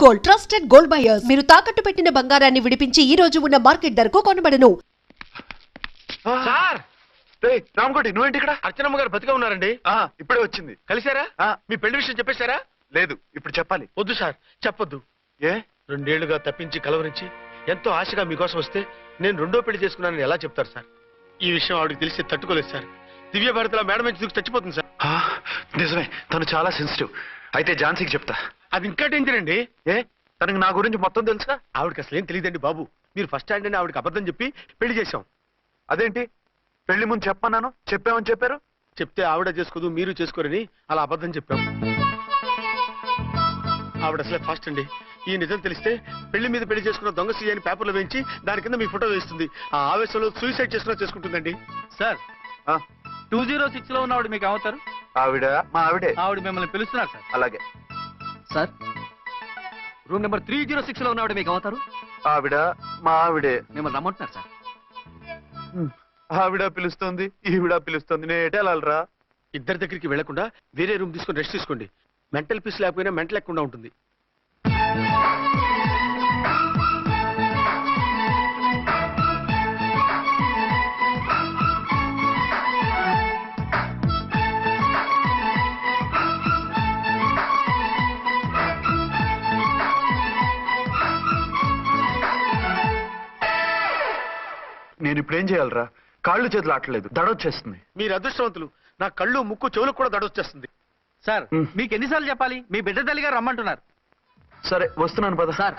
Gold, trusted gold buyers. మీరు తాకట్టు పెట్టిన బంగారాన్ని విడిపించి ఈ రోజు ఉన్న మార్కెట్ ధరకు కొనబడను. సార్ రామకోటి నువ్వేంటి ఇక్కడ? అర్చనమ్మ గారు బతిగా ఉన్నారండి. ఇప్పుడే వచ్చింది. కలిసారా? మీ పెళ్లి విషయం చెప్పేశారా? లేదు, ఇప్పుడు చెప్పాలి. వద్దు సార్, చెప్పొద్దు. ఏ 2 ఏళ్లుగా తప్పించి కలవరించి ఎంతో ఆశగా మీకోసం వస్తే నేను రెండో పెళ్లి చేసుకున్నానని ఎలా చెప్తారు సార్? ఈ విషయం ఆవిడకి తెలిసి తట్టుకోలేదు సార్. దివ్య భారతిలో మేడం నుంచి దూకి చచ్చిపోతుంది సార్. నిజమే, తను చాలా సెన్సిటివ్. అయితే ఝాన్సీకి చెప్తా. అది ఇంకా డేంజర్ అండి. ఏ తనకి నా గురించి మొత్తం తెలుసా? ఆవిడకి అసలు ఏం తెలియదండి బాబు. మీరు ఫస్ట్ హ్యాండ్ అని ఆవిడకి అబద్ధం చెప్పి పెళ్లి చేశాం. అదేంటి, పెళ్లి ముందు చెప్పన్నాను, చెప్పామని చెప్పారు. చెప్తే ఆవిడ చేసుకోదు, మీరు చేసుకోరని అలా అబద్ధం చెప్పాం. ఆవిడ అసలే ఫాస్ట్ అండి. ఈ నిజం తెలిస్తే పెళ్లి మీద పెళ్లి చేసుకున్న దొంగ సీ అని పేపర్లో వేయించి దాని కింద మీ ఫోటో వేస్తుంది. ఆ ఆవేశంలో సూసైడ్ చేసుకుంటుందండి. సార్ 206 లో ఉన్నవాడు మీకు అవుతారు? ఆవిడ మా ఆవిడే. ఆవిడ మిమ్మల్ని పిలుస్తున్నారు సార్. అలాగే సార్ రూమ్ నెంబర్ 306 లో ఉన్నవాడు మీకు అవుతారు? ఆవిడ మా ఆవిడే. మిమ్మల్ని రమ్మంటున్నారు సార్. ఆవిడ పిలుస్తుంది, ఈవిడ పిలుస్తుంది. నేను ఎటు వెళ్ళాలరా? ఇద్దరి దగ్గరికి వెళ్లకుండా వేరే రూమ్ తీసుకొని రెస్ట్ తీసుకోండి. మెంటల్ పీస్ లేకపోయినా మెంటల్ లేకుండా ఉంటుంది. నేను ఇప్పుడు ఏం చేయాలరా? కాళ్ళు చేతులు ఆటలేదు, దడొచ్చేస్తుంది. మీరు అదృష్టవంతులు. నా కళ్ళు ముక్కు చెవులకు కూడా దడొచ్చేస్తుంది. సార్ మీకు ఎన్నిసార్లు చెప్పాలి? మీ బిడ్డ తల్లి గారు రమ్మంటున్నారు. సరే వస్తున్నాను పద. సార్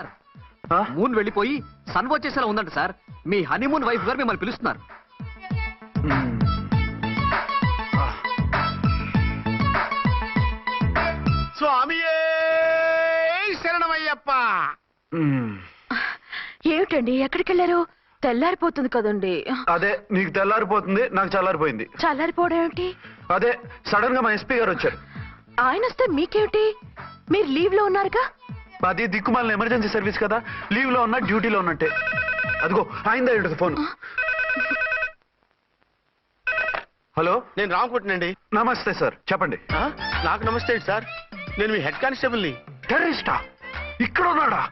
మూన్ వెళ్ళిపోయి సన్ వచ్చేసేలా ఉందంట సార్. మీ హనీమూన్ వైఫ్ గారు మిమ్మల్ని పిలుస్తున్నారు. స్వామియే శరణమయ్యప్ప. ఏమిటండి, ఎక్కడికి వెళ్ళారు? తెల్లారిపోతుంది కదండి. అదే నీకు తెల్లారిపోతుంది, నాకు చల్లారిపోయింది. చల్లారిపోవడం ఏమిటి? అదే సడన్ గా మా ఎస్పీ గారు వచ్చారు. ఆయన వస్తే మీకేమిటి? మీరు లీవ్ లో ఉన్నారుగా. అది దిక్కుమాలిన ఎమర్జెన్సీ సర్వీస్ కదా, లీవ్ లో ఉన్నా డ్యూటీలో ఉన్నట్టే. అదిగో ఆయనదా ఉంటుంది ఫోన్. హలో, నేను రామకుంటునండి. నమస్తే సార్, చెప్పండి. నాకు నమస్తే అండి సార్. నేను మీ హెడ్ కానిస్టేబుల్ని. టెర్రరిస్టా? ఇక్కడ ఉన్నాడా?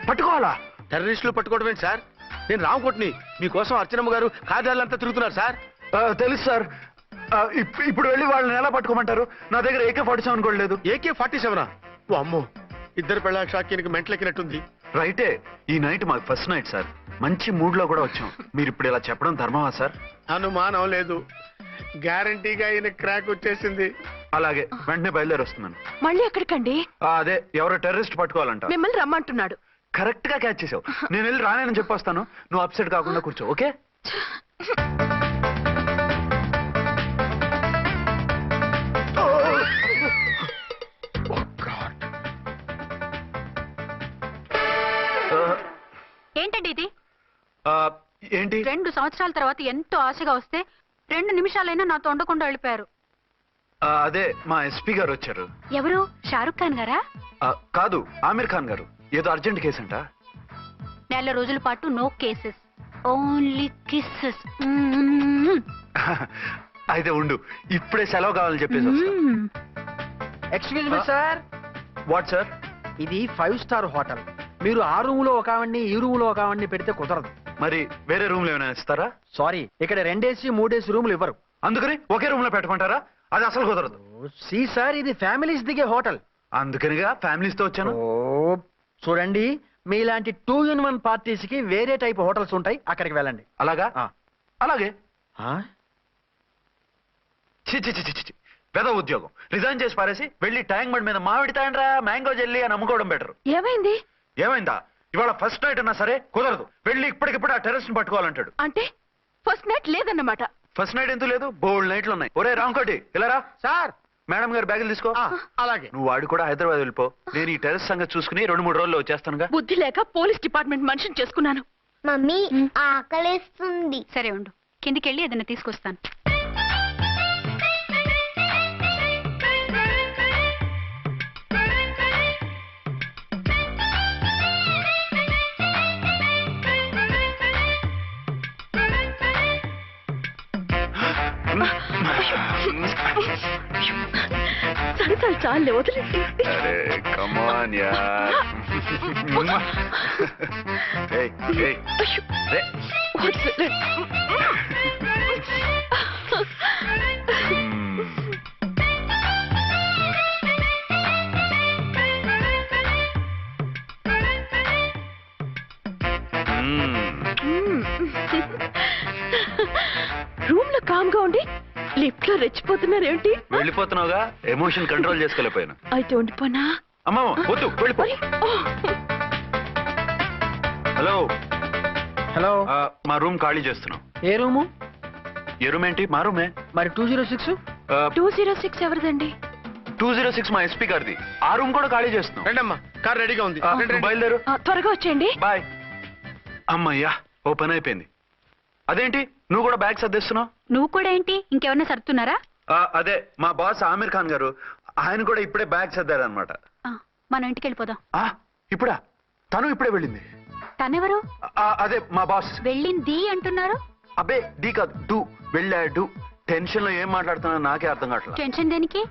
పట్టుకోవాలా? టెర్రరిస్టులు పట్టుకోవడం ఏంటి సార్? నేను రామకోటిని. మీకోసం అర్చనమ్మ గారు కార్యాలయంతా తిరుగుతున్నారు సార్. తెలుసు సార్. ఇప్పుడు వెళ్ళి వాళ్ళని ఎలా పట్టుకోమంటారు? నా దగ్గర AK-47 కూడా లేదు. AK-47? ఓ అమ్మో, ఇద్దరు పెళ్ళ షాకీనికి మెంటలెక్కినట్టుంది. రైటే, ఈ నైట్ మాకు ఫస్ట్ నైట్ సార్. మంచి మూడ్ లో కూడా వచ్చాం. మీరు ఇప్పుడు ఇలా చెప్పడం ధర్మమా సార్? అనుమానం లేదు, గ్యారంటీగా ఈయన క్రాక్ వచ్చేసింది. అలాగే, వెంటనే బయలుదేరి వస్తున్నాను. మళ్ళీ ఎక్కడికండి? అదే ఎవరో టెర్రరిస్ట్ పట్టుకోవాలంట. మిమ్మల్ని రమ్మంటున్నాడు. కరెక్ట్ గా క్యాచ్ చేసావు. నేను వెళ్ళి రానని చెప్పొస్తాను, నువ్వు అప్సెట్ కాకుండా కూర్చో. ఓకే? ఏంటండి ఇది? ఏంటి? 2 సంవత్సరాల తర్వాత ఎంతో ఆశగా వస్తే 2 నిమిషాలైనా నాతో ఉండకుండా వెళ్ళిపోయారు. అదే మా ఎస్పీ గారు వచ్చారు. ఎవరు? షారుఖ్ ఖాన్ గారా? కాదు, ఆమీర్ ఖాన్ గారు. ఏదో అర్జెంట్ కేసు అంట. 4 రోజుల పాటు నో కేసెస్, ఓన్లీ కిస్సెస్. అయితే ఉండు, ఇప్పుడే సెలవు కావాలని చెప్పేసి. Excuse me sir. What sir? ఇది 5 స్టార్ హోటల్. మీరు ఆ రూమ్ లో ఒక ఆవిడ్ని, ఈ రూమ్ లో ఒక ఆవిడ్ని పెడితే కుదరదు. మరి వేరే రూమ్ లో ఏమైనా ఇస్తారా? సారీ, ఇక్కడ 2 AC 3 AC రూములు ఇవ్వరు. అందుకని ఒకే రూమ్ లో పెట్టమంటారా? అది అసలు కుదరదు. సి సార్, ఇది ఫ్యామిలీస్ దిగే హోటల్. అందుకనిగా ఫ్యామిలీస్ తో వచ్చాను. చూడండి, మీలాంటి 2 in 1 పార్టీస్ కి వేరే టైప్ హోటల్స్ ఉంటాయి, అక్కడికి వెళ్ళండి. అలాగా? అలాగే. పెద్ద ఉద్యోగం రిజైన్ చేసి పారేసి వెళ్ళి ట్యాంక్ బండ్ మీద మామిడి తాండ్రా మ్యాంగో జెల్లీ అని అమ్ముకోవడం బెటర్. ఏమైంది? ఏమైందా? ఇవాళ ఫస్ట్ నైట్ అన్నా సరే కుదరదు. వెళ్ళి ఇప్పటికిప్పుడు ఆ టెర్రస్ ని పట్టుకోవాలంటాడు. అంటే ఫస్ట్ నైట్ లేదన్నమాట. ఫస్ట్ నైట్ ఎందుకు లేదు? బోల్డ్ నైట్లు ఉన్నాయి. ఒరే రాంకోటి, ఇలారా. సార్, మేడం గారు బ్యాగులు తీసుకో. అలాగే. నువ్వు వాడు కూడా హైదరాబాద్ వెళ్ళిపో. నేను ఈ టెర్రస్ సంగతి చూసుకుని 2-3 రోజుల్లో వచ్చేస్తానుగా. బుద్ధి లేక పోలీస్ డిపార్ట్మెంట్ మనిషిని చేసుకున్నాను. మమ్మీ ఆకలేస్తుంది. సరే ఉండు, కిందికెళ్ళి ఏదైనా తీసుకొస్తాను. సరే చాలు వదిలేసి. కమాన్ యార్. ఏయ్, ఏయ్. రే. రూమ్ లో కామ్ గా ఉండి లిఫ్ట్ లో రెచ్చిపోతున్నారు ఏంటి? వెళ్ళిపోతున్నావుగా, ఎమోషన్ కంట్రోల్ చేసుకోలేకపోయాను. అయితే ఉండిపోనా? అమ్మా వద్దు, వెళ్ళిపో. హలో హలో, మా రూమ్ ఖాళీ చేస్తున్నాం. ఏ రూము? ఏ రూమ్ ఏంటి? మా రూమే. మరి 206? 206 ఎవరిదండి? 206 మా ఎస్పీ గారిది. ఆ రూమ్ కూడా ఖాళీ చేస్తున్నాం. రండమ్మా, కార్ రెడీగా ఉంది. రండి. బయలుదేరు. త్వరగా వచ్చేయండి. బాయ్. అమ్మయ్యా, ఓ పని అయిపోయింది. అదేంటి నువ్వు కూడా బ్యాగ్ సర్దేస్తున్నావు? నువ్వు కూడా ఏంటి ఇంకెవరన్నా సర్దుతున్నారా? అదే మా బాస్ ఆమీర్ ఖాన్ గారు, ఆయన కూడా ఇప్పుడే బ్యాగ్ సర్దారు అనమాట. మనం ఇంటికి వెళ్ళిపోదాం. ఇప్పుడా? తను ఇప్పుడే వెళ్ళింది. తనెవరు? అదే మా బాస్. వెళ్ళింది అంటున్నారు. అబ్బే డీ కాదు, డూ. వెళ్ళాడు. టెన్షన్ లో ఏం మాట్లాడుతున్నా నాకే అర్థం కావట్లేదు. టెన్షన్ దేనికి?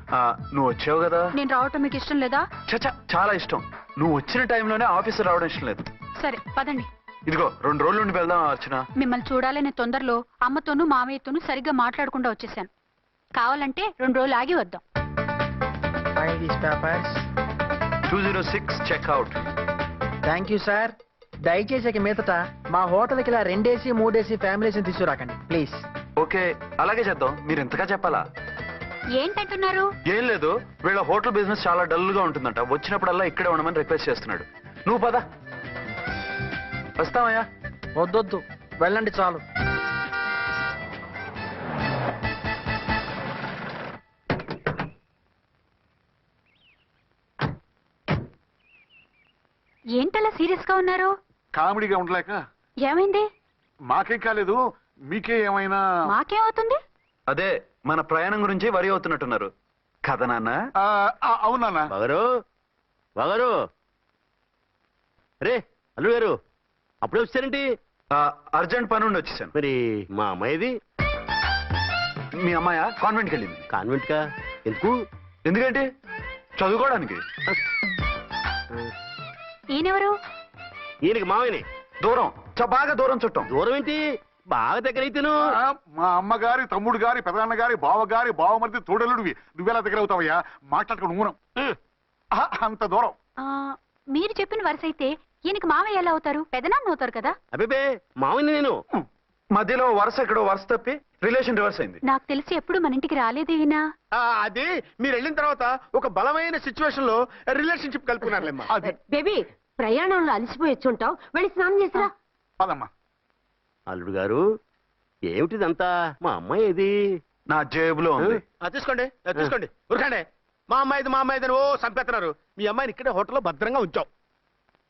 నువ్వు వచ్చావు కదా. నేను రావటం మీకు ఇష్టం లేదా? చచ్చా, చాలా ఇష్టం. నువ్వు వచ్చిన టైంలోనే ఆఫీసర్ రావడం ఇష్టం లేదు. సరే పదండి. ఇదిగో 2 రోజుల నుండి వెళ్దాం అర్చన. మిమ్మల్ని చూడాలనే తొందరలో అమ్మతోనూ మామయ్యతోనూ సరిగ్గా మాట్లాడకుండా వచ్చేసాను. కావాలంటే 2 రోజులు ఆగి వద్దాం. 206 చెక్అవుట్. Thank you sir. దయచేసి ఇక మీదట మా హోటల్కి ఇలా 2 AC 3 AC ఫ్యామిలీస్ని తీసుకురాకండి ప్లీజ్. ఓకే, అలాగే చేద్దాం. మీరు ఎంతగా చెప్పాలా? ఏంటంటున్నారు? ఏం లేదు, వీళ్ళ హోటల్ బిజినెస్ చాలా డల్ గా ఉంటుందంట. వచ్చినప్పుడల్లా ఇక్కడే ఉండమని రిక్వెస్ట్ చేస్తున్నాడు. నువ్వు పద. వస్తావయ్యా? వద్దొద్దు, వెళ్ళండి చాలు. ఏంటలా సీరియస్ గా ఉన్నారు? కామెడీగా ఉండలేక. ఏమైంది? మాకేం కాలేదు, మీకే ఏమైనా? మాకేమవుతుంది? అదే మన ప్రయాణం గురించి వరి అవుతున్నట్టున్నారు కదా నాన్న? అవునా? బాగారు రే అల్లుడు గారు, అప్పుడే వచ్చారేంటి? అర్జెంట్ పని ఉండి వచ్చేసాను. మరి మా అమ్మాయిది? మీ అమ్మాయ కాన్వెంట్కి వెళ్ళింది. కాన్వెంట్ కా? ఎందుకు? ఎందుకంటే చదువుకోవడానికి. ఈయనెవరు? ఈయనకి మామయ్యని. దూరం, బాగా దూరం చుట్టాం. దూరం ఏంటి, బాగా దగ్గర అయితేను. మా అమ్మగారి, తమ్ముడు గారి, పెదనాన్న గారి, బావగారి, బావమరిది, తోడలుడివి. నువ్వెలా దగ్గర అవుతావయ్యా? మాట్లాడుకుని ఊనం. అంత దూరం. మీరు చెప్పిన వరుస అయితే ఈయనకి మామయ్య ఎలా అవుతారు? పెదనాన్న అవుతారు కదా. అబ్బే మామయ్యని నేను. మధ్యలో వరుస ఎక్కడో వరుస తప్పి రిలేషన్ రివర్స్ అయింది. నాకు తెలిసి ఎప్పుడు మన ఇంటికి రాలేదు ఈయన. అది మీరు వెళ్ళిన తర్వాత ఒక బలమైన సిచ్యువేషన్ లో రిలేషన్షిప్ కలుపుకున్నారులేమ్మా. బేబీ, ప్రయాణంలో అలసిపోయి వచ్చుంటావు, వెళ్ళి స్నానం చేసిరా. పదమ్మా. అల్లుడు గారు, ఏమిటిదంతా? మా అమ్మాయి ఏది? నా జేబులో ఉంది. తీసుకోండి తీసుకోండి, ఉరకండి. మా అమ్మాయిది అని ఓ చంపేస్తున్నారు. మీ అమ్మాయిని ఇక్కడే హోటల్లో భద్రంగా ఉంచాం.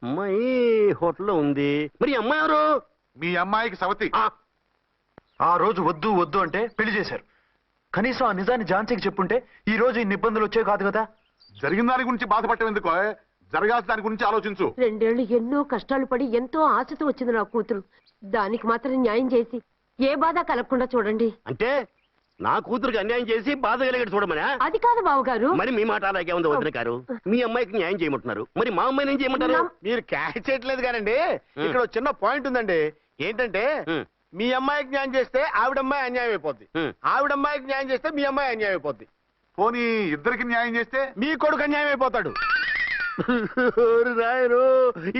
అమ్మాయి హోటల్లో ఉంది. మరి అమ్మాయి ఎవరు? మీ అమ్మాయికి సవతి. ఆ రోజు వద్దు వద్దు అంటే పెళ్లి చేశారు. కనీసం ఆ నిజాన్ని ఝాన్సీకి చెప్పుంటే ఈ రోజు ఇన్ని ఇబ్బందులు వచ్చే కాదు కదా. జరిగిన దాని గురించి బాధపడటం ఎందుకు? జరగాల్సిన దాని గురించి ఆలోచించు. 2 ఏళ్లు ఎన్నో కష్టాలు పడి ఎంతో ఆశతో వచ్చింది నా కూతురు. దానికి మాత్రం న్యాయం చేసి ఏ బాధ కలగకుండా చూడండి. అంటే నా కూతురికి అన్యాయం చేసి బాధ కలిగేది చూడమనా? అది కాదు బావగారు. మరి మీ మాట అలాగే ఉంది వదిన గారు. మీ అమ్మాయికి న్యాయం చేయమంటున్నారు, మరి మా అమ్మాయిని ఏం చేయమంటారు? మీరు క్యాచ్ చేయట్లేదు కానండి. ఇక్కడ ఒక చిన్న పాయింట్ ఉందండి. ఏంటంటే మీ అమ్మాయికి న్యాయం చేస్తే ఆవిడమ్మాయి అన్యాయం అయిపోద్ది, ఆవిడమ్మాయికి న్యాయం చేస్తే మీ అమ్మాయి అన్యాయం అయిపోద్ది. పోనీ ఇద్దరికి న్యాయం చేస్తే మీ కొడుకు అన్యాయం అయిపోతాడు. రాయరు,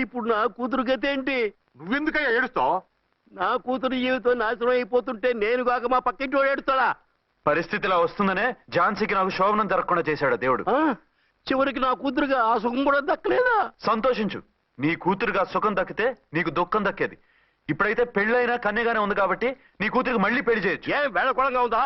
ఇప్పుడు నా కూతురు గతి ఏంటి? నువ్వెందుకయ్యా ఏడుస్తావు? నా కూతురు జీవితం నాశనం అయిపోతుంటే నేను కాక మా పక్కింటి వాడు ఏడుస్తాడా? పరిస్థితిలా వస్తుందనే ఝాన్సీకి నాకు శోభనం జరగకుండా చేశాడు దేవుడు. చివరికి నా కూతురుగా ఆ సుఖం కూడా దక్కలేదా? సంతోషించు, నీ కూతురుగా సుఖం దక్కితే నీకు దుఃఖం దక్కేది. ఇప్పుడైతే పెళ్ళైనా కన్యగానే ఉంది కాబట్టి నీ కూతురికి మళ్ళీ పెళ్లి చేయొచ్చు. ఏం వేళకోళంగా ఉందా?